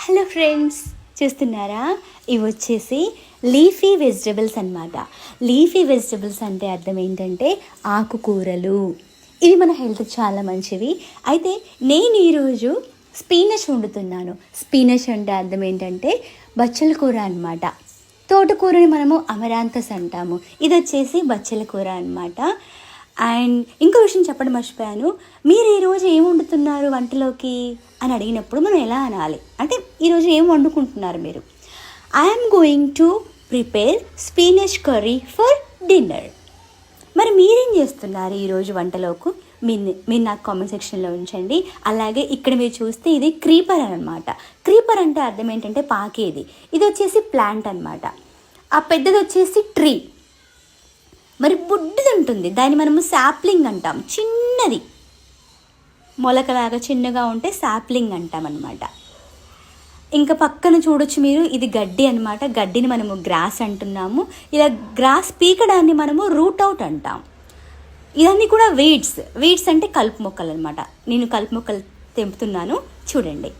Hello friends, చూస్తున్నారా? ఇవి వచ్చేసి లీఫీ వెజిటబుల్స్ అన్నమాట. లీఫీ వెజిటబుల్స్ అంటే అర్థం ఏంటంటే ఆకుకూరలు. ఇవి మన హెల్త్కి చాలా మంచివి. అయితే నేను ఈరోజు స్పీనచ్ వండుతున్నాను. స్పీనచ్ అంటే అర్థం ఏంటంటే బచ్చల కూర అన్నమాట. తోటకూరని మనము అమరాంతస్ అంటాము. ఇది వచ్చేసి బచ్చల కూర అన్నమాట. అండ్ ఇంకో విషయం చెప్పడం మర్చిపోయాను. మీరు ఈరోజు ఏం వండుతున్నారు వంటలోకి అని అడిగినప్పుడు మనం ఎలా అనాలి అంటే, ఈరోజు ఏం వండుకుంటున్నారు మీరు? I'm going to prepare స్పీనచ్ curry for dinner. మరి మీరేం చేస్తున్నారు ఈరోజు వంటలోకి? మీరు నాకు కామెంట్ సెక్షన్లో ఉంచండి. అలాగే ఇక్కడ మీరు చూస్తే ఇది క్రీపర్ అనమాట. క్రీపర్ అంటే అర్థం ఏంటంటే పాకేది. ఇది వచ్చేసి ప్లాంట్ అనమాట. ఆ పెద్దది వచ్చేసి ట్రీ. మరి బుడ్డిది ఉంటుంది, దాన్ని మనము సాప్లింగ్ అంటాం. చిన్నది మొలకలాగా చిన్నగా ఉంటే సాప్లింగ్ అంటాం అనమాట. ఇంకా పక్కన చూడొచ్చు మీరు, ఇది గడ్డి అనమాట. గడ్డిని మనము గ్రాస్ అంటున్నాము. ఇలా గ్రాస్ పీకడాన్ని మనము రూట్ అవుట్ అంటాం. ఇవన్నీ కూడా వీడ్స్ అంటే కలుపు మొక్కలు అనమాట. నేను కలుపు మొక్కలు తెంపుతున్నాను, చూడండి.